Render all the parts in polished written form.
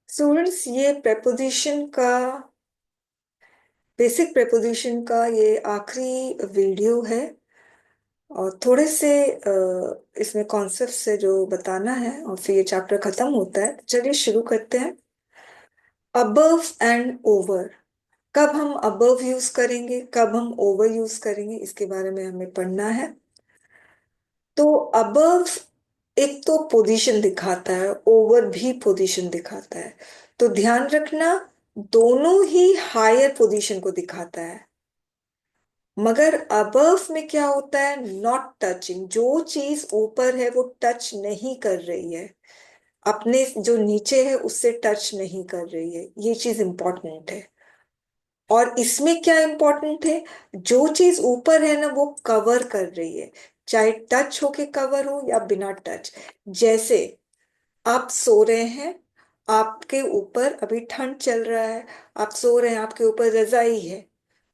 Students, ये preposition का basic preposition का ये आखिरी वीडियो है। और थोड़े से इसमें कॉन्सेप्ट्स है जो बताना है और फिर ये चैप्टर खत्म होता है। चलिए शुरू करते हैं। Above and over. कब हम अबव यूज करेंगे, कब हम ओवर यूज करेंगे, इसके बारे में हमें पढ़ना है। तो अबव एक तो पोजीशन दिखाता है, ओवर भी पोजीशन दिखाता है। तो ध्यान रखना, दोनों ही हायर पोजीशन को दिखाता है। मगर अबव में क्या होता है? Not touching. जो चीज ऊपर है वो टच नहीं कर रही है, अपने जो नीचे है उससे टच नहीं कर रही है। ये चीज इंपॉर्टेंट है। और इसमें क्या इंपॉर्टेंट है? जो चीज ऊपर है ना वो कवर कर रही है, चाहे टच होके कवर हो या बिना टच। जैसे आप सो रहे हैं, आपके ऊपर अभी ठंड चल रहा है, आप सो रहे हैं, आपके ऊपर रजाई है।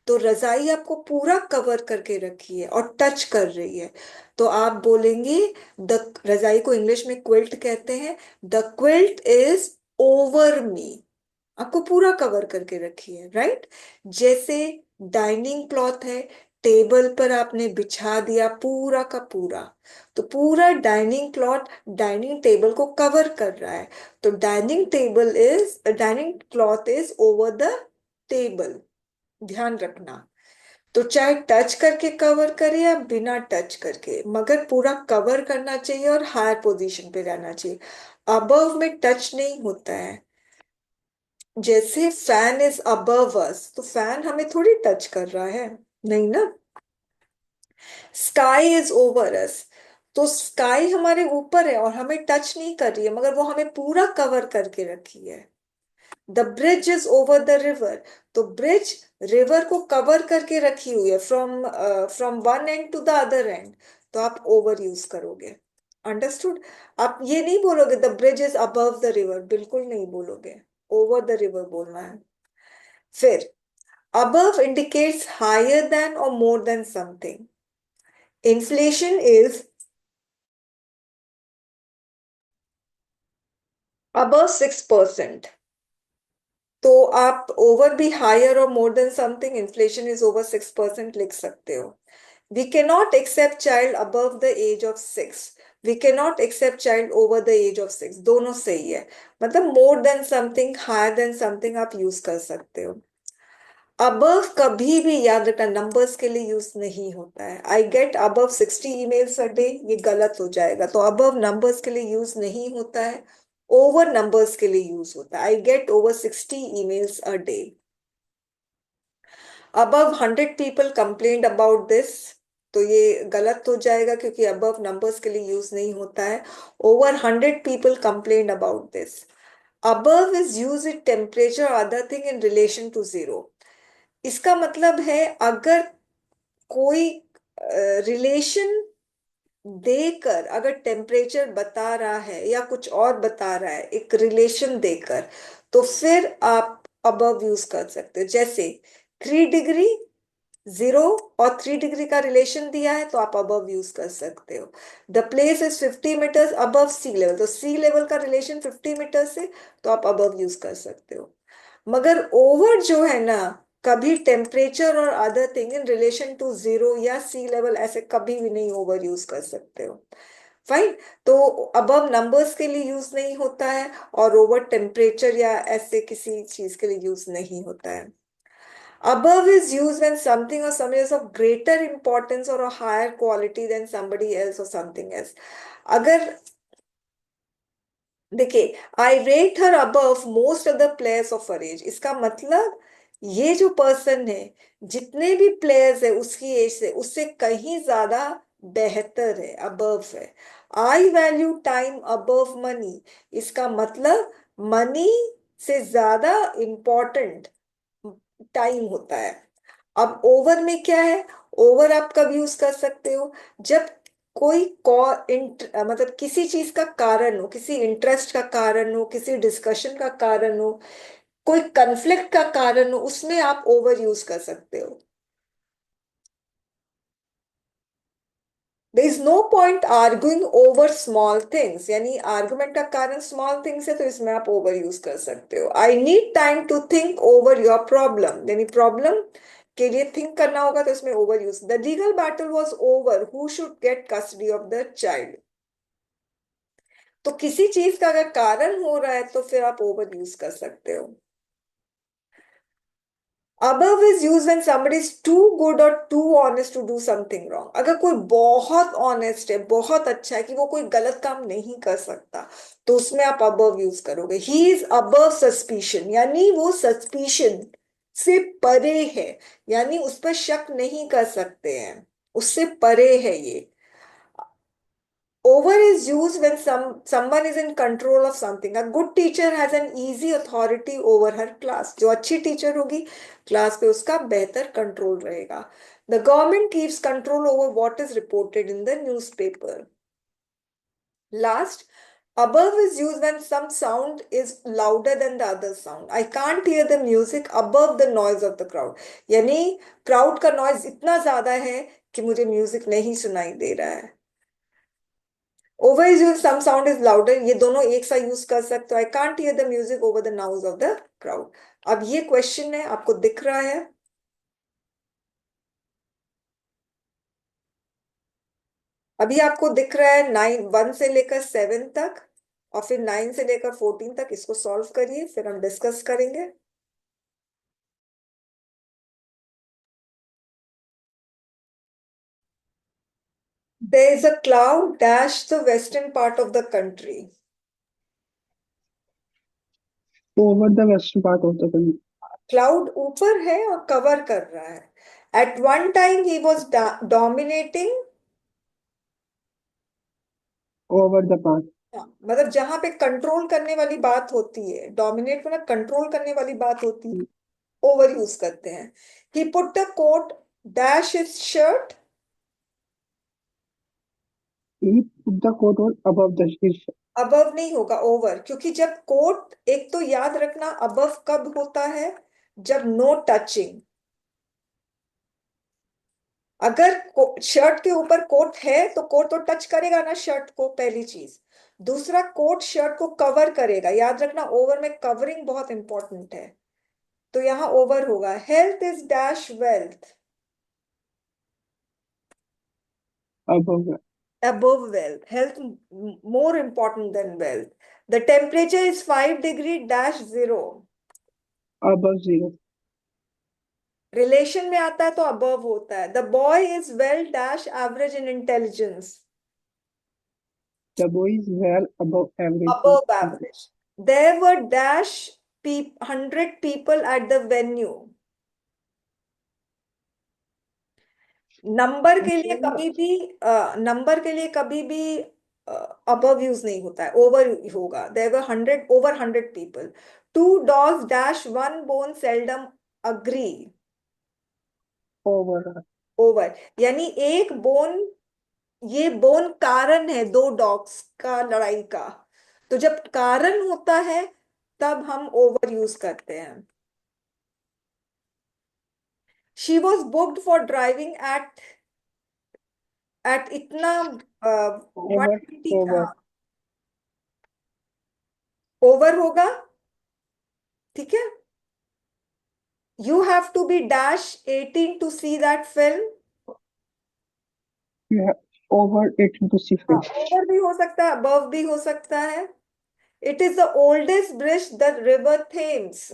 तो रजाई आपको पूरा कवर करके रखी है और टच कर रही है। तो आप बोलेंगे, द रजाई को इंग्लिश में क्विल्ट कहते हैं। The quilt is over me. आपको पूरा कवर करके रखी है, राइट। जैसे डाइनिंग क्लॉथ है, टेबल पर आपने बिछा दिया पूरा का पूरा, तो पूरा डाइनिंग क्लॉथ डाइनिंग टेबल को कवर कर रहा है। तो dining cloth is over the table. ध्यान रखना। तो चाहे टच करके कवर करे या बिना टच करके, मगर पूरा कवर करना चाहिए और हायर पोजीशन पे रहना चाहिए। अबव में टच नहीं होता है। जैसे फैन इज अबव अस, तो फैन हमें थोड़ी टच कर रहा है, नहीं ना। स्काई इज ओवर अस, तो स्काई हमारे ऊपर है और हमें टच नहीं कर रही है, मगर वो हमें पूरा कवर करके रखी है। The bridge is over the river, तो ब्रिज रिवर को कवर करके रखी हुई है from from one end to the other end. तो आप ओवर यूज करोगे। अंडरस्टूड। आप ये नहीं बोलोगे the bridge is above the river, बिल्कुल नहीं बोलोगे। ओवर द रिवर बोलना है। फिर above indicates higher than or more than something. Inflation is above 6%. तो आप ओवर भी हायर और more than something, inflation is over 6% लिख सकते हो। We can not accept child above the age of 6। We can not accept child over the age of 6। दोनों सही है। मतलब more than something, higher than something आप use कर सकते हो। अबव कभी भी याद रखना नंबर्स के लिए यूज नहीं होता है। I get above 60 emails a day, ये गलत हो जाएगा। तो अबव नंबर्स के लिए यूज नहीं होता है, ओवर नंबर्स के लिए यूज होता है। I get over 60 emails a day. Above 100 people complained about this, तो ये गलत हो जाएगा क्योंकि अबव नंबर्स के लिए यूज नहीं होता है। Over 100 people complained about this. Above is use it temperature other thing in relation to zero. इसका मतलब है अगर कोई रिलेशन देकर अगर टेम्परेचर बता रहा है या कुछ और बता रहा है, एक रिलेशन देकर, तो फिर आप अबव यूज कर सकते हो। जैसे 3 डिग्री, 0 और 3 डिग्री का रिलेशन दिया है तो आप अबव यूज कर सकते हो। The place is 50 metres above sea level, तो सी लेवल का रिलेशन 50 मीटर से, तो आप अबव यूज कर सकते हो। मगर ओवर जो है ना, कभी टेम्परेचर और other thing in relation to zero या सी लेवल ऐसे कभी भी नहीं ओवर यूज कर सकते हो। फाइन। तो अबव नंबर्स के लिए यूज नहीं होता है और ओवर टेम्परेचर या ऐसे किसी चीज के लिए यूज नहीं होता है। Above is used when something or somebody is of greater importance or a higher quality than somebody else or something else. अगर देखिए, I rate her above most of the players of her age, इसका मतलब ये जो person है, जितने भी players है उसकी एज से उससे कहीं ज्यादा बेहतर है, अबव है। I value time above money, इसका मतलब मनी से ज्यादा इंपॉर्टेंट टाइम होता है। अब ओवर में क्या है? ओवर आप कब यूज कर सकते हो? जब कोई मतलब किसी चीज का कारण हो, किसी इंटरेस्ट का कारण हो, किसी डिस्कशन का कारण हो, कोई कन्फ्लिक्ट का कारण हो, उसमें आप ओवर यूज कर सकते हो। There is no point arguing over small things, यानी आर्गुमेंट का कारण स्मॉल थिंग्स है तो इसमें आप ओवर यूज कर सकते हो। I need time to think over your problem, यानी प्रॉब्लम के लिए थिंक करना होगा तो इसमें over use. The legal battle was over, who should get custody of the child. तो किसी चीज का अगर कारण हो रहा है तो फिर आप ओवर यूज कर सकते हो। above is used when somebody is too good or too honest to do something wrong। अगर कोई बहुत ऑनेस्ट है, बहुत अच्छा है कि वो कोई गलत काम नहीं कर सकता, तो उसमें आप above यूज करोगे। ही इज above सस्पिशन, यानी वो सस्पिशन से परे है, यानी उस पर शक नहीं कर सकते हैं, उससे परे है ये। Over is used when someone is in control of something। A good teacher has an easy authority over her class। जो अच्छी टीचर होगी क्लास पे उसका बेहतर कंट्रोल रहेगा। The government keeps control over what is reported in the newspaper। Last, above is used when some sound is louder than the other sound। I can't hear the music above the noise of the crowd। यानी crowd का noise इतना ज्यादा है कि मुझे music नहीं सुनाई दे रहा है। Over is use some sound is louder, ये दोनों एक साथ यूज कर सकते हो। I can't hear the music over the noise of the crowd. अब ये क्वेश्चन है, आपको दिख रहा है? अभी आपको दिख रहा है 1 से लेकर 7 तक, और फिर 9 से लेकर 14 तक। इसको सॉल्व करिए, फिर हम डिस्कस करेंगे। There is a cloud dash the western part of the country। Over the western part of the country. Cloud ऊपर है और कवर कर रहा है। At one time he was dominating. Over the part. हाँ, मतलब जहां पे कंट्रोल करने वाली बात होती है, डोमिनेट मतलब कंट्रोल करने वाली बात होती है, ओवर यूज करते हैं। He put the coat dash his shirt. He put the coat on above the his. Above नहीं होगा, ओवर, क्योंकि जब कोट, एक तो याद रखना अबव कब होता है, जब नो टचिंग। अगर शर्ट के ऊपर कोट है तो कोट तो टच करेगा ना शर्ट को, पहली चीज। दूसरा, कोट शर्ट को कवर करेगा। याद रखना ओवर में कवरिंग बहुत इंपॉर्टेंट है, तो यहां ओवर होगा। Health is dash wealth. Above. Above wealth, health more important than wealth। The temperature is 5 degree dash 0। Above zero. Relation में आता है तो above होता है। The boy is well dash average in intelligence। The boy is well above average. Above average। There were dash 100 people at the venue। Number के लिए कभी भी नंबर के लिए कभी भी अबव यूज नहीं होता है, ओवर होगा। There were 100, over 100 people. Two dogs dash one bone seldom agree. Over. Over, यानी एक बोन, ये बोन कारण है दो डॉग्स का लड़ाई का। तो जब कारण होता है तब हम ओवर यूज करते हैं। She was booked for driving at इतना one Over. Twenty. Over. Over होगा, ठीक है। You have to be dash 18 to see that film. You have over it to see हाँ, film. ओवर भी हो सकता है, अबव भी हो सकता है। It is the oldest bridge the river Thames.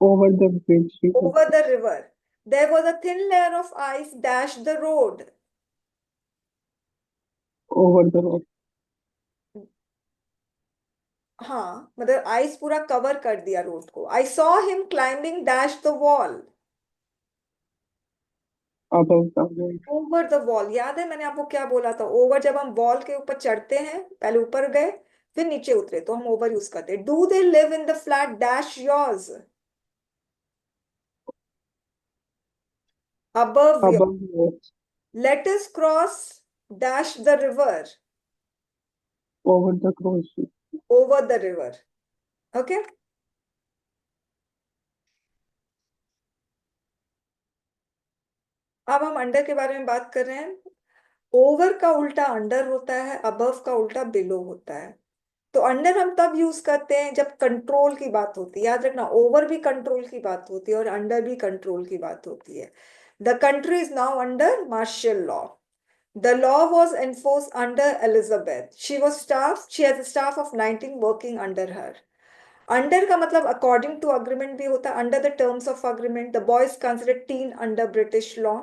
Over the bridge. Over the river. There was a thin layer of ice dash the road. Over the road. हाँ, मतलब आइस पूरा कवर कर दिया रोड को। I saw him climbing dash the wall. Above the wall. Over the wall, याद है मैंने आपको क्या बोला था? ओवर जब हम वॉल के ऊपर चढ़ते हैं, पहले ऊपर गए फिर नीचे उतरे, तो हम ओवर यूज करते हैं। Do they live in the flat dash yours. above your। Above yours. Let us cross dash the river। Over the cross. Over the river। Okay। अब हम अंडर के बारे में बात कर रहे हैं। ओवर का उल्टा अंडर होता है, अबव का उल्टा बिलो होता है। तो अंडर हम तब यूज करते हैं जब कंट्रोल की बात होती है। याद रखना, ओवर भी कंट्रोल की बात होती है और अंडर भी कंट्रोल की बात होती है। The country is now under martial law. The law was enforced under Elizabeth. She has a staff of 19 working under her. Under का मतलब according to agreement भी होता है, under the terms of agreement. The boy is considered teen under British law.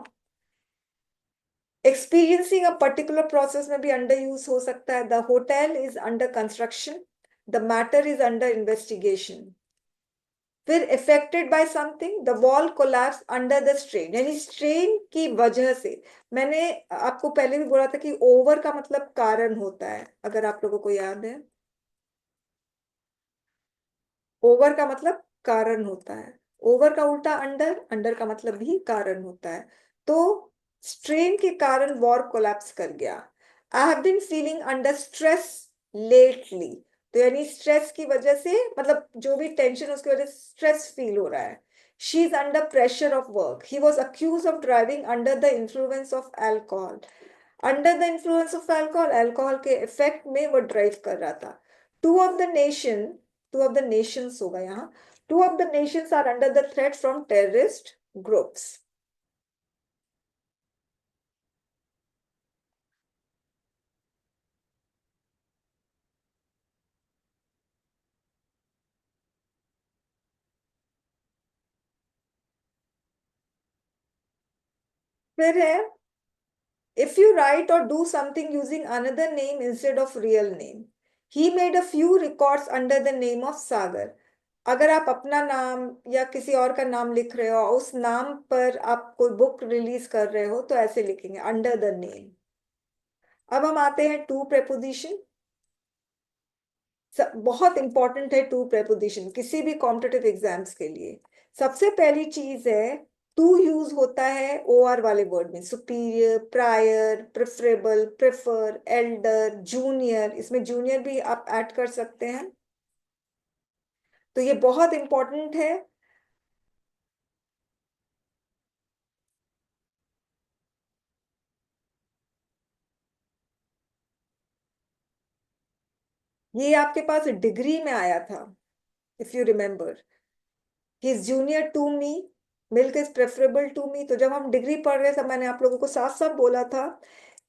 Experiencing a particular process में भी under use हो सकता है. The hotel is under construction. The matter is under investigation. फिर affected by something, the wall collapsed under the strain, यानी strain की वजह से। मैंने आपको पहले भी बोला था कि over का मतलब कारण होता है, अगर आप लोगों को याद है। ओवर का मतलब कारण होता है। ओवर का उल्टा अंडर, अंडर का मतलब भी कारण होता है। तो स्ट्रेन के कारण वॉर कोलैप्स कर गया। I have been feeling under stress lately. तो यानी स्ट्रेस की वजह से, मतलब जो भी टेंशन उसकी वजह से स्ट्रेस फील हो रहा है। She is under pressure of work. He was accuse of driving under the influence of alcohol. Under the influence of alcohol, alcohol के इफेक्ट में वो ड्राइव कर रहा था। Two of the nation two of the nations होगा यहाँ। Two of the nations are under the threat from terrorist groups. फिर है, if you write or do something using another name instead of real name. He made a few records under the name of Sagar. अगर आप अपना नाम या किसी और का नाम लिख रहे हो, उस नाम पर आप कोई बुक रिलीज कर रहे हो, तो ऐसे लिखेंगे अंडर द नेम। अब हम आते हैं टू प्रेपोजिशन। बहुत इंपॉर्टेंट है टू प्रेपोजिशन किसी भी कॉम्पिटिटिव एग्जाम्स के लिए। सबसे पहली चीज है, टू यूज होता है ओ आर वाले वर्ड में। Superior, prior, preferable, prefer, Elder, junior, इसमें जूनियर भी आप ऐड कर सकते हैं। तो ये बहुत इंपॉर्टेंट है। ये आपके पास डिग्री में आया था, if you remember. He is junior to me, milk is preferable to me. तो जब हम डिग्री पढ़ रहे थे, मैंने आप लोगों को साफ साफ बोला था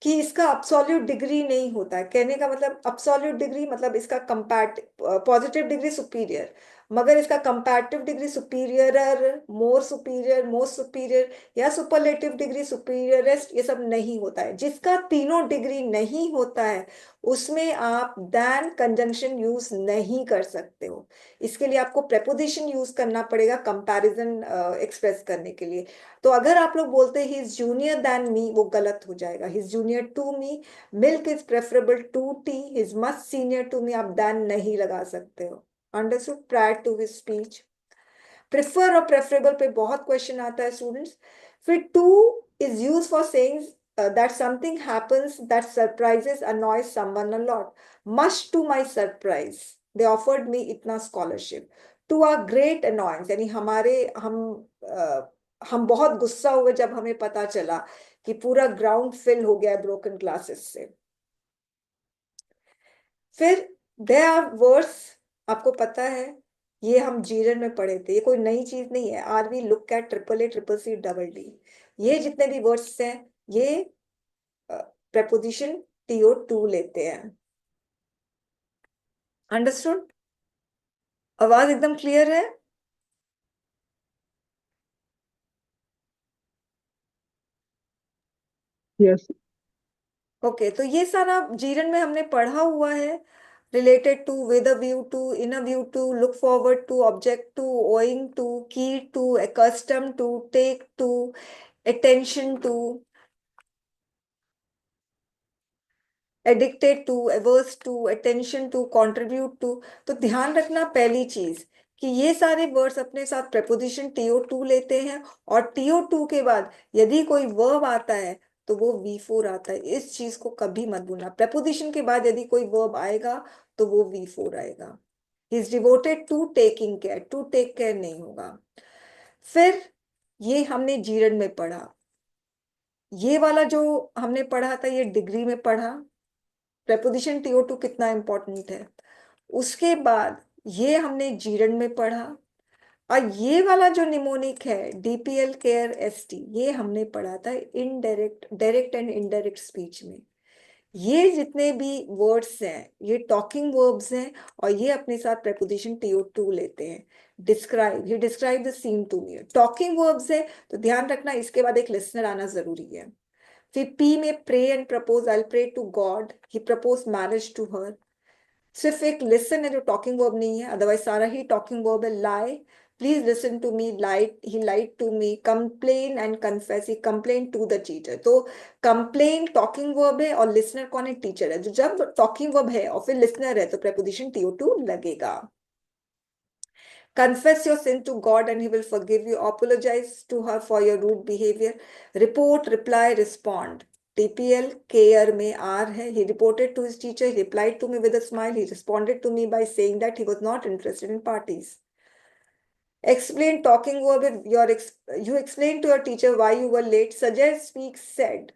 कि इसका अब्सोल्यूट डिग्री नहीं होता है। कहने का मतलब अब्सोल्यूट डिग्री मतलब इसका कंपैट पॉजिटिव डिग्री सुपीरियर, मगर इसका कंपैरेटिव डिग्री सुपीरियर, मोर सुपीरियर, मोस्ट सुपीरियर, या सुपरलेटिव डिग्री सुपीरियरेस्ट, ये सब नहीं होता है। जिसका तीनों डिग्री नहीं होता है उसमें आप दैन कंजंक्शन यूज नहीं कर सकते हो। इसके लिए आपको प्रेपोजिशन यूज करना पड़ेगा कंपैरिजन एक्सप्रेस करने के लिए। तो अगर आप लोग बोलते he is junior than me, वो गलत हो जाएगा। He is junior to me, milk is preferable to tea, is much senior to me, आप देन नहीं लगा सकते हो। Understood? Prior to his speech. Prefer और प्रेफरेबल पे बहुत क्वेश्चन आता है स्टूडेंट्स। फिर to is use for saying that something happens that surprises annoys someone a lot. Much to my surprise, they offered me इतना scholarship. To a great annoyance, यानी हम बहुत गुस्सा हुए जब हमें पता चला कि पूरा ग्राउंड फिल हो गया ब्रोकन क्लासेस से। फिर दे आर वर्ड्स, आपको पता है, ये हम जीरन में पढ़े थे, ये कोई नई चीज नहीं है। Are we look at triple A triple C double D, ये जितने भी वर्ड्स हैं ये preposition to लेते हैं। अंडरस्टूड? आवाज एकदम क्लियर है? यस। ओके, तो ये सारा जीरन में हमने पढ़ा हुआ है। Related to, with a view to, in a view to, look forward to, object to, owing to, key to, accustomed to, take to, attention to, addicted to, averse to, attention to, contribute to. तो ध्यान रखना पहली चीज कि ये सारे words अपने साथ preposition to लेते हैं। और to के बाद यदि कोई वर्ब आता है तो वो V4 आता है। इस चीज को कभी मत भूलना। preposition के बाद यदि कोई वर्ब आएगा तो वो V4 आएगा। He is devoted to taking care, to take care नहीं होगा। फिर ये हमने जीरन में पढ़ा। ये वाला जो हमने पढ़ा था, ये डिग्री में पढ़ा, प्रेपोजिशन TO2 कितना इंपॉर्टेंट है। उसके बाद ये हमने जीरन में पढ़ा, और ये वाला जो निमोनिक है DPL केयर ST, ये हमने पढ़ा था indirect, direct and indirect speech में। ये जितने भी वर्ड्स हैं ये टॉकिंग वर्ब्स हैं, और ये अपने साथ preposition TO2 लेते हैं। Describe, he describe the scene to me, talking verbs है, तो ध्यान रखना इसके बाद एक लिसनर आना जरूरी है। फिर P में pray and propose, I pray to God, he propose marriage to her. सिर्फ एक लिसन है जो टॉकिंग वर्ब नहीं है, अदरवाइज सारा ही टॉकिंग वर्ब है। Lie, please listen to me, light, he light to me. Complain and confess, he complain to the teacher. तो complain talking verb है, और लिसनर कौन है? टीचर है। जो जब टॉकिंग वर्ब है और फिर लिसनर है तो preposition TO2 लगेगा। Confess your sin to God and He will forgive you. Apologize to her for your rude behavior. Report, reply, respond. TPL care में R है. He reported to his teacher. He replied to me with a smile. He responded to me by saying that he was not interested in parties. Explain talking verb. You explained to your teacher why you were late. Suggest, speak, said.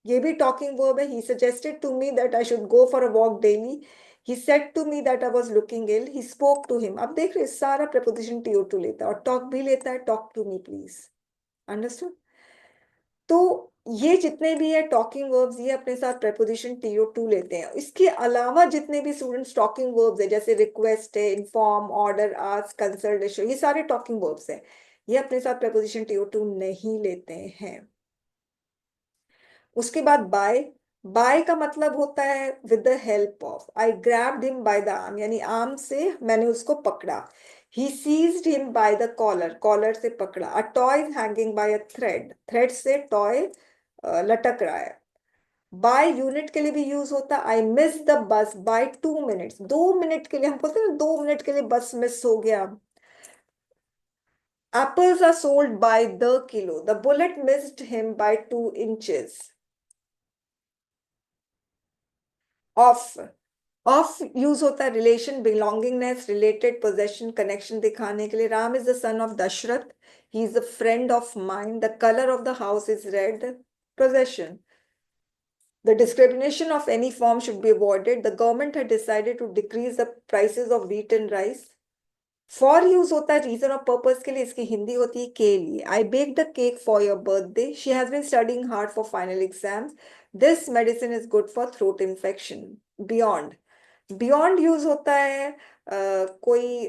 ये भी talking verb है। He suggested to me that I should go for a walk daily. He said to me that I was looking ill. He spoke to him. अब देख रहे हैं, सारा preposition TO2 लेता है, और टॉक भी लेता है, talk to me please. Understood? तो ये जितने भी है टॉकिंग वर्ब्स, ये अपने साथ preposition TO2 लेते हैं। इसके अलावा जितने भी स्टूडेंट्स टॉकिंग वर्ब्स है, जैसे रिक्वेस्ट है, inform, order, ask, consult, issue, ये सारे टॉकिंग वर्ब्स है, ये अपने साथ preposition TO2 नहीं लेते हैं। उसके बाद बाय, बाय का मतलब होता है with the help of. I grabbed him by the arm, यानी आर्म से मैंने उसको पकड़ा। He seized him by the collar, collar से पकड़ा। A toy hanging by a thread, thread से टॉय लटक रहा है। बाय यूनिट के लिए भी यूज होता है। I miss the bus by 2 minutes, 2 minute के लिए, हम बोलते हैं ना 2 मिनट के लिए बस मिस हो गया। Apples are sold by the kilo, the bullet missed him by 2 inches. Of, of use होता है relation, belongingness, related, possession, connection दिखाने के लिए। Ram is the son of Dasharath, he is a friend of mine. The colour of the house is red, possession. The discrimination of any form should be avoided. The government had decided to decrease the prices of wheat and rice. For use होता है reason और purpose के लिए, इसकी हिंदी होती है के लिए। I bake the cake for your birthday, she has been studying hard for final exams. This medicine is good for throat infection. Beyond, beyond use होता है कोई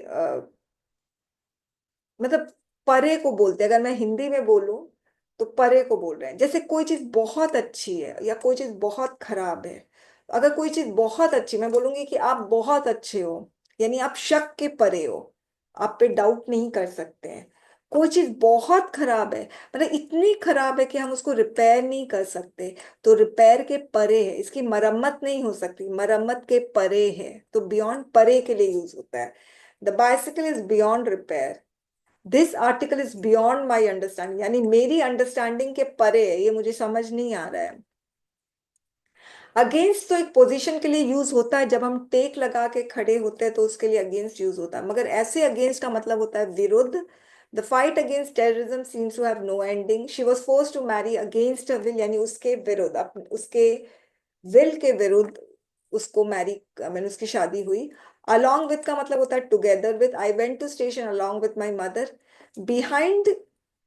मतलब परे को बोलते हैं। अगर मैं हिंदी में बोलूं तो परे को बोल रहे हैं। जैसे कोई चीज बहुत अच्छी है या कोई चीज बहुत खराब है। अगर कोई चीज बहुत अच्छी, मैं बोलूंगी कि आप बहुत अच्छे हो, यानी आप शक के परे हो, आप पे डाउट नहीं कर सकते हैं। कोई चीज बहुत खराब है, मतलब इतनी खराब है कि हम उसको रिपेयर नहीं कर सकते, तो रिपेयर के परे है, इसकी मरम्मत नहीं हो सकती, मरम्मत के परे है, तो बियॉन्ड परे के लिए यूज होता है। The bicycle is beyond repair. This article is beyond my understanding, यानी मेरी अंडरस्टैंडिंग के परे है, ये मुझे समझ नहीं आ रहा है। अगेंस्ट तो एक पोजीशन के लिए यूज होता है, जब हम टेक लगा के खड़े होते हैं तो उसके लिए अगेंस्ट यूज होता है, मगर ऐसे अगेंस्ट का मतलब होता है विरुद्ध। The fight against terrorism seems to have no ending. She was force to marry against a will, यानी उसके विरुद्ध, उसके विल के विरुद्ध उसको मैरी, मैंने उसकी शादी हुई। अलॉन्ग विथ का मतलब होता है together with. I went to station along with my mother. Behind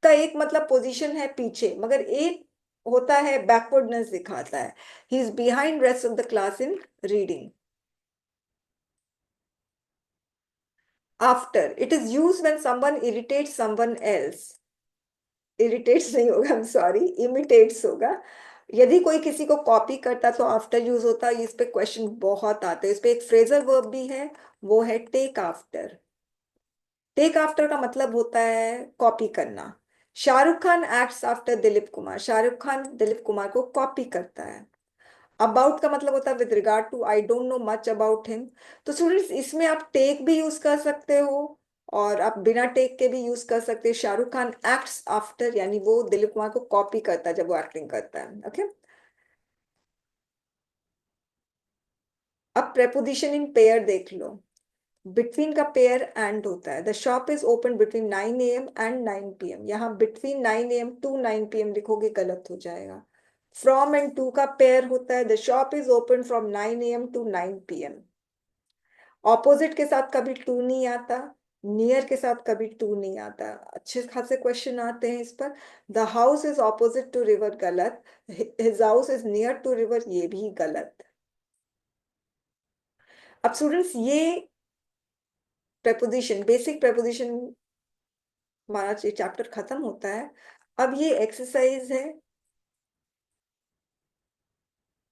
का एक मतलब पोजीशन है पीछे, मगर एक होता है बैकवर्डनेस दिखाता है। He is behind rest of the class in reading. After, it is use when someone irritates someone else. Irritates नहीं होगा, आई एम सॉरी, इमिटेट्स होगा। यदि कोई किसी को कॉपी करता तो आफ्टर यूज होता है। इस पे क्वेश्चन बहुत आते हैं। इस पे एक फ्रेजल वर्ब भी है, वो है टेक आफ्टर। टेक आफ्टर का मतलब होता है कॉपी करना। शाहरुख खान एक्ट्स आफ्टर दिलीप कुमार, शाहरुख खान दिलीप कुमार को कॉपी करता है। अबाउट का मतलब होता है with regard to, I don't know much about him. तो स्टूडेंट्स, इसमें आप टेक भी यूज कर सकते हो और आप बिना टेक के भी यूज कर सकते हो। शाहरुख खान एक्ट्स आफ्टर, यानी वो दिलीप कुमार को कॉपी करता है जब वो एक्टिंग करता है। ओके, अब प्रेपोजिशन इन पेयर देख लो। बिटवीन का पेयर एंड होता है। The shop is open between 9 AM and 9 PM। यहाँ बिटवीन 9 AM टू 9 PM लिखोगे गलत हो जाएगा। फ्रॉम एंड टू का पेयर होता है। The shop is open from 9 AM to 9 PM। Opposite के साथ कभी टू नहीं आता, नियर के साथ कभी टू नहीं आता। अच्छे खासे क्वेश्चन आते हैं इस पर। The house is opposite to river, गलत। His house is near to river, ये भी गलत। अब स्टूडेंट्स, ये प्रेपोजिशन, बेसिक प्रेपोजिशन, हमारा ये चैप्टर खत्म होता है। अब ये एक्सरसाइज है,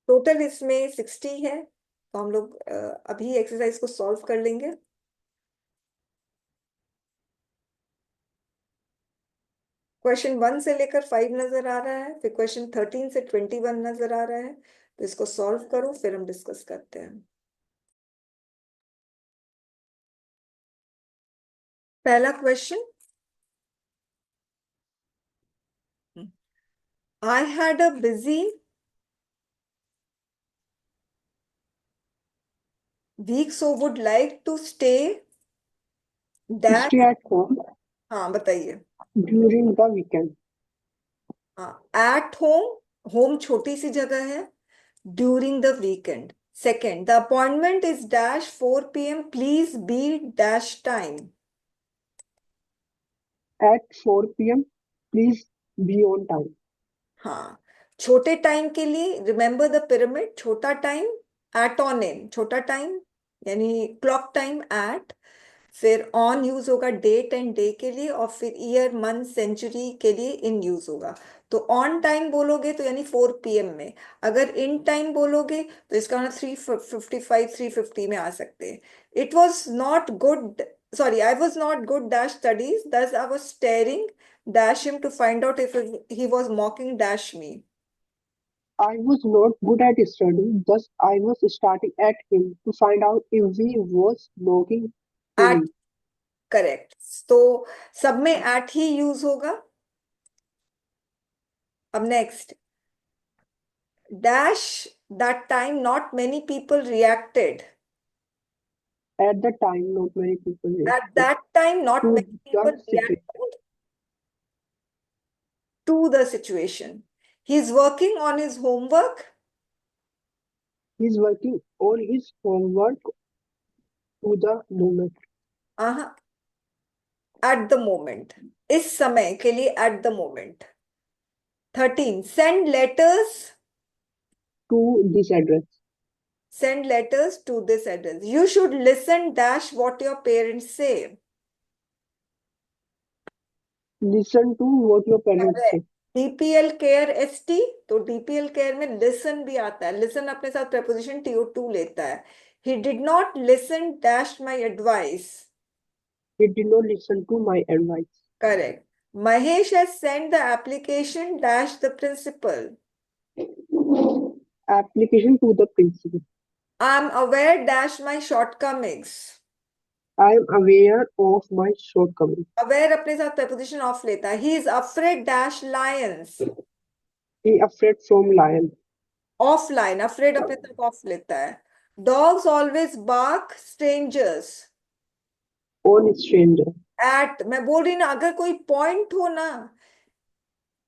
टोटल इसमें 60 है। तो हम लोग अभी एक्सरसाइज को सॉल्व कर लेंगे। क्वेश्चन 1 से लेकर 5 नजर आ रहा है, फिर क्वेश्चन 13 से 21 नजर आ रहा है। तो इसको सॉल्व करो, फिर हम डिस्कस करते हैं। पहला question, I had a busy week so would like to stay Stay dash. at home हाँ बताइए। during the weekend. हाँ, एट होम, होम छोटी सी जगह है। During the weekend. Second, the appointment is dash 4 PM, please be dash time. At 4 p.m. Please be on time. हाँ, छोटे time के लिए रिमेंबर द पिरामिड, छोटा टाइम एट ऑन इन, छोटा टाइम यानी क्लॉक टाइम एट। फिर on use होगा date and day के लिए, और फिर ईयर मंथ सेंचुरी के लिए इन यूज होगा। तो ऑन टाइम बोलोगे तो यानी 4 PM में। अगर इन टाइम बोलोगे तो इसका मतलब 3:55, 3:50 में आ सकते हैं। It was not good, sorry, I was not good dash studies, thus I was staring dash him to find out if he was mocking dash me. I was not good at studying, thus I was starting at him to find out if he was mocking to At, me. Correct. तो सब में at he use होगा। अब next, dash that time not many people reacted। At the time, not many people At reacted that time not to many people the situation. reacted to the situation। He's working on his homework He's working on his homework to the moment. uh, at the moment, इस समय के लिए at the moment। 13, send letters, To this address. send letters to this address। You should listen dash what your parents say। Listen to what your parents say. DPL care ST, तो DPL care में listen भी आता है। Listen अपने साथ preposition to लेता है। He did not listen dash my advice. He did not listen to my advice. Correct. Mahesh has send the application dash the principal. Application to the principal. I am aware dash my shortcomings. I am aware of my shortcomings. अवेयर अपने साथ preposition of लेता है। He is afraid dash lions. He afraid from lion. Of line, afraid अपने साथ of लेता है। Dogs always bark strangers. On stranger. Eight, मैं बोल रही ना, अगर कोई पॉइंट हो ना,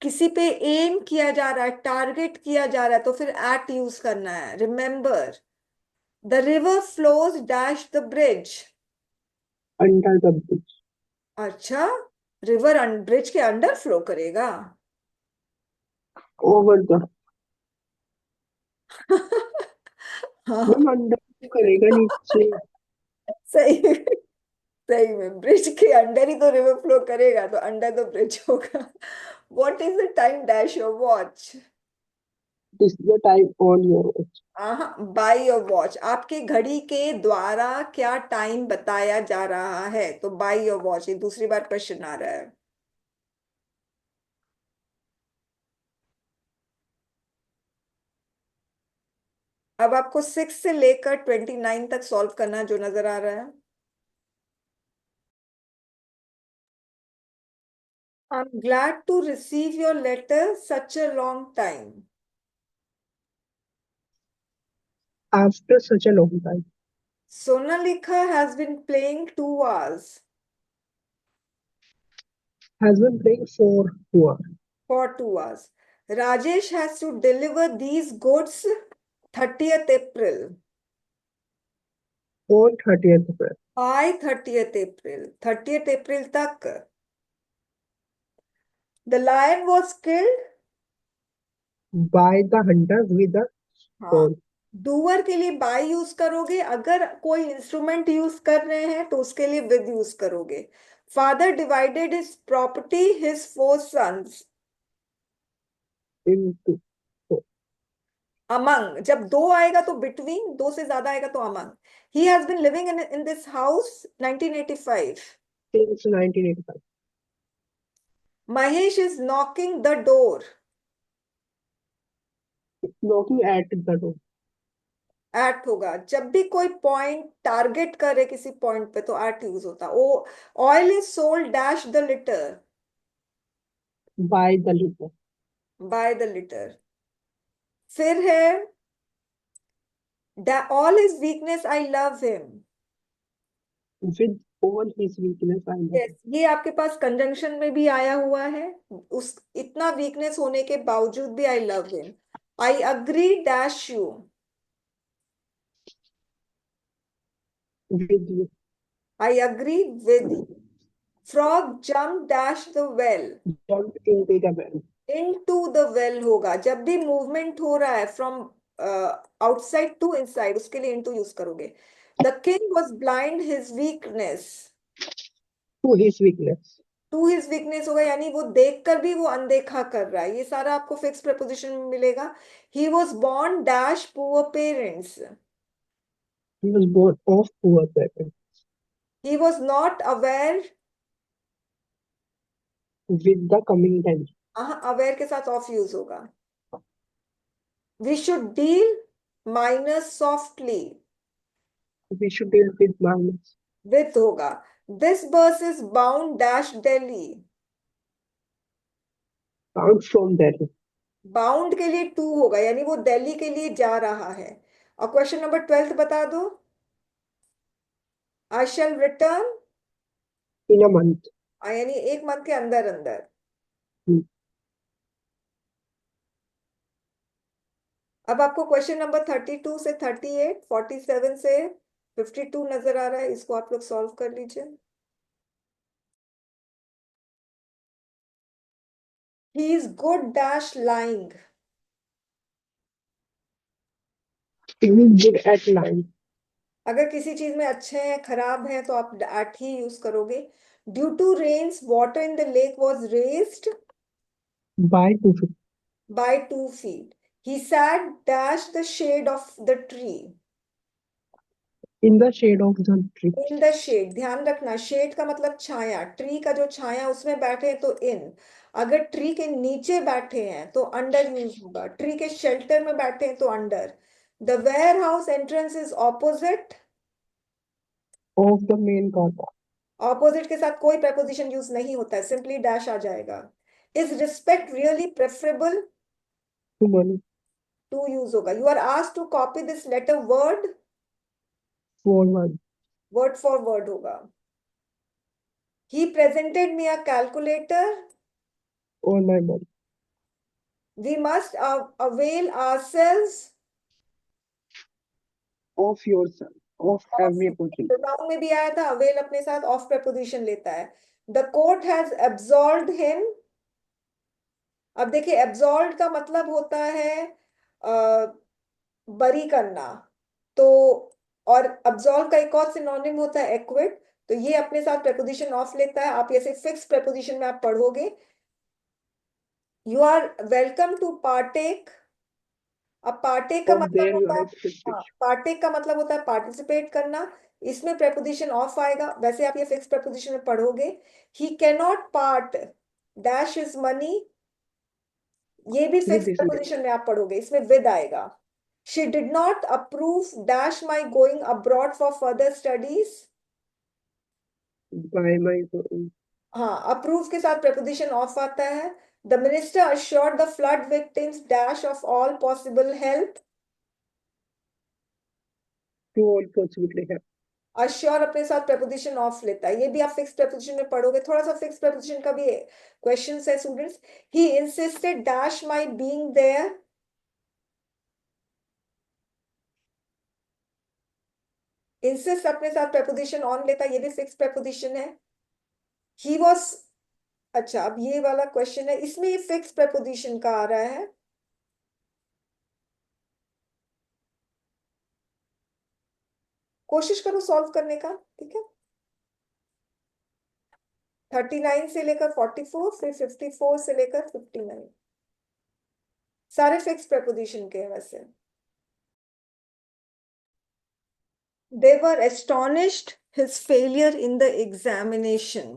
किसी पे एम किया जा रहा है, टारगेट किया जा रहा है, तो फिर एट यूज करना है। Remember, the river flows dash the bridge. Under the bridge. अच्छा, रिवर ब्रिज के अंडर फ्लो करेगा? Over the. हाँ, मैम अंदर तो करेगा नीचे. सही। सही में ब्रिज के अंडर ही तो रिवर फ्लो करेगा, तो अंडर द ब्रिज होगा। What is the time dash your watch? This is the time on your watch. By your watch, आपके घड़ी के द्वारा क्या टाइम बताया जा रहा है? तो बाय योर वॉच, ये दूसरी बार क्वेश्चन आ रहा है। अब आपको 6 से लेकर 29 तक सॉल्व करना जो नजर आ रहा है। I am glad to receive your letter such a long time. After such a long time. Sonalika has been playing 2 hours, Has been playing for 2 hours. for 2 hours. Rajesh has to deliver these goods 30th April. On 30th April. By 30th April. 30th April तक. The lion was killed. By the hunter with the हाँ, stone. Doer के लिए by use करोगे, अगर कोई instrument use कर रहे हैं तो उसके लिए विद यूज करोगे. Father divided his property his four sons. Into. So, among, जब दो आएगा तो बिटवीन, दो से ज्यादा आएगा तो among. He has been living in this house 1985. since 1985. Mahesh is knocking the door. Knocking at the door. At होगा, जब भी कोई पॉइंट टारगेट करे किसी पॉइंट पे तो एट यूज होता. Oh, oil is sold dash the litre. By the litter. By the litre. फिर है all his weakness I love him. With all his weakness, I love yes, ये आपके पास conjunction में भी आया हुआ है. उस इतना वीकनेस होने के बावजूद भी आई love him. I agree dash you. him. With you. I agree with you. Frog jump dash the well. Jumped into the well. Into the well होगा, जब भी मूवमेंट हो रहा है फ्रॉम आउटसाइड टू इनसाइड, उसके लिए इनटू यूज करोगे. The king was blind his weakness. To his weakness. To his weakness होगा, यानी वो देखकर भी वो अनदेखा कर रहा है. ये सारा आपको फिक्स प्रपोजिशन में मिलेगा. He was born dash poor parents. He was born of poor parents. He was not aware. With the coming time. Aware के साथ ऑफ यूज होगा. We should deal minus softly. We should deal with minus. With होगा. This bus is bound dash Delhi. Found from Delhi. Bound के लिए to होगा, यानी वो दिल्ली के लिए जा रहा है. और क्वेश्चन नंबर 12 बता दो. आई शैल रिटर्न. In a month. यानी एक मंथ के अंदर अंदर. Hmm. अब आपको क्वेश्चन नंबर 32 से 38, 47 से 52 नजर आ रहा है, इसको आप लोग सॉल्व कर लीजिए. He is good dash lying. He was good at lying. अगर किसी चीज में अच्छे हैं खराब हैं तो आप एट ही यूज करोगे. Due to rains water in the lake was raised By 2 feet. by 2 feet. He sat dash the shade of the tree. In the shade of the tree. In the shade, ध्यान रखना shade का मतलब छाया. Tree का जो छाया उसमें बैठे हैं तो इन. अगर ट्री के नीचे बैठे हैं तो अंडर यूज होगा. ट्री के शेल्टर में बैठे हैं तो under. The warehouse entrance is opposite. Of the main garden. Opposite के साथ कोई preposition यूज नहीं होता है, सिंपली डैश आ जाएगा. Is respect really preferable. To money. To use होगा. You are asked to copy this letter word. Forward. Word for word होगा. He presented me a calculator. All my money. We must avail ourselves Of yourself. Of of. every opportunity. Pronoun में भी आया था, avail अपने साथ of preposition लेता है. The court has absolved him. अब देखिए absolved का मतलब होता है बरी करना. तो और absolve का एक और सिनोनिम होता है acquit. तो ये अपने साथ preposition ऑफ लेता है. आप ऐसे फिक्स preposition में आप पढ़ोगे. You are welcome to partake. अब पार्टेक का Of मतलब their होता है. life हाँ, speech. पार्टेक का मतलब होता है पार्टिसिपेट करना. इसमें preposition ऑफ आएगा. वैसे आप ये फिक्स preposition में पढ़ोगे. He can not part dash is money. ये भी With fix his money. preposition में आप पढ़ोगे, इसमें विद आएगा. She did not approve dash my going abroad for further studies. By my going. हाँ, अप्रूव के साथ preposition ऑफ आता है. The minister assured the flood victims dash of all possible help. To all possibility help. Assure अपने साथ preposition of लेता है, ये भी आप फिक्स preposition में पढ़ोगे, थोड़ा सा फिक्स preposition का भी क्वेश्चन है students. He insisted dash my being there, insist अपने साथ preposition ऑन लेता है, ये भी फिक्स preposition है। ही वॉज, अच्छा अब ये वाला क्वेश्चन है, इसमें ये फिक्स preposition का आ रहा है। कोशिश करो सॉल्व करने का, ठीक है। 39 से लेकर 44, फिर 54 से लेकर 59, सारे फिक्स preposition के हैं वैसे। They were astonished his failure in the examination.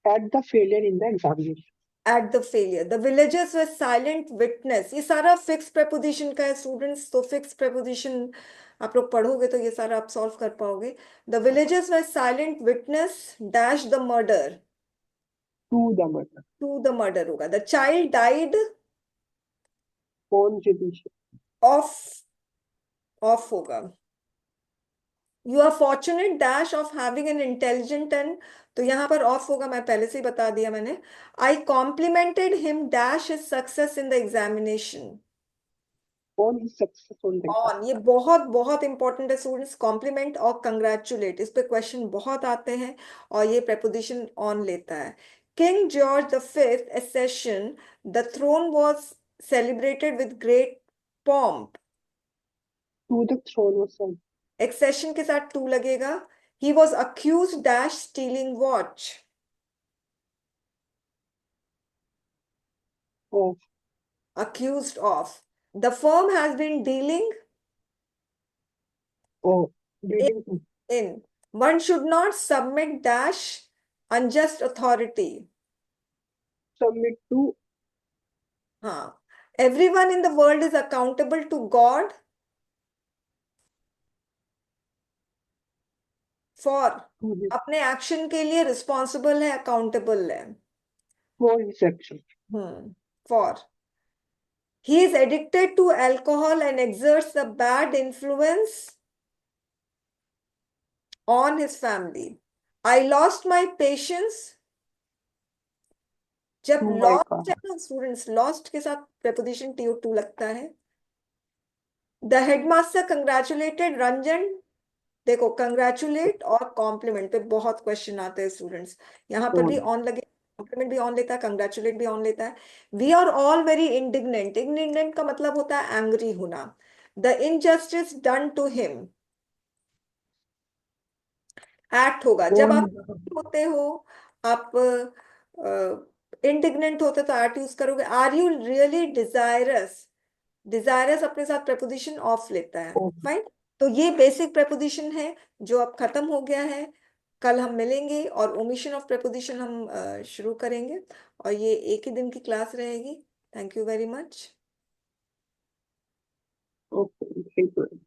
At the failure in the examination. At the failure. The villagers were silent witness. ये सारा फिक्स preposition का है स्टूडेंट्स, तो फिक्स preposition आप लोग पढ़ोगे तो ये सारा आप सॉल्व कर पाओगे। The villagers were silent witness dash the murder. To the murder. To the murder होगा। The child died On judicial. of, of होगा। You are fortunate dash of having an intelligent and, तो यहां पर of होगा, मैं पहले से ही बता दिया मैंने। I complimented him dash his success in the examination. On his success on the exam. On, ये बहुत बहुत इंपॉर्टेंट है स्टूडेंट्स, कॉम्प्लीमेंट और कंग्रेचुलेट, इस पे क्वेश्चन बहुत आते हैं और ये preposition ऑन लेता है। King George the fifth accession, the throne was celebrated with great pomp। To the throne was sent. accession के साथ टू लगेगा। he was accused dash stealing watch। Of. accused of, the firm has been dealing Oh. in, Reading to. one should not submit dash unjust authority। Submit to. हाँ, everyone in the world is accountable to God for, To his. अपने action के लिए responsible है, accountable है। For his action. for, he is addicted to alcohol and exerts a bad influence on his family। I lost my patience, जब To my car. Lost है ना students, lost के साथ preposition to लगता है। The headmaster congratulated Ranjan, देखो congratulate और complement पे बहुत क्वेश्चन आते हैं स्टूडेंट्स, यहाँ पर भी On. ऑन लगे, कॉम्प्लीमेंट भी ऑन लेता है, कंग्रेचुलेट भी ऑन लेता है। We are all very indignant, indignant का मतलब होता है एंग्री होना। The injustice done to him, act होगा, जब On आप the. होते हो, आप इंडिग्नेंट होते तो एट यूज करोगे। Are you really desirous, desirous अपने साथ preposition ऑफ लेता है। Of. फाइन, तो ये बेसिक preposition है जो अब खत्म हो गया है। कल हम मिलेंगे और ओमिशन ऑफ preposition हम शुरू करेंगे, और ये एक ही दिन की क्लास रहेगी। Thank you very much. Okay. Thank you.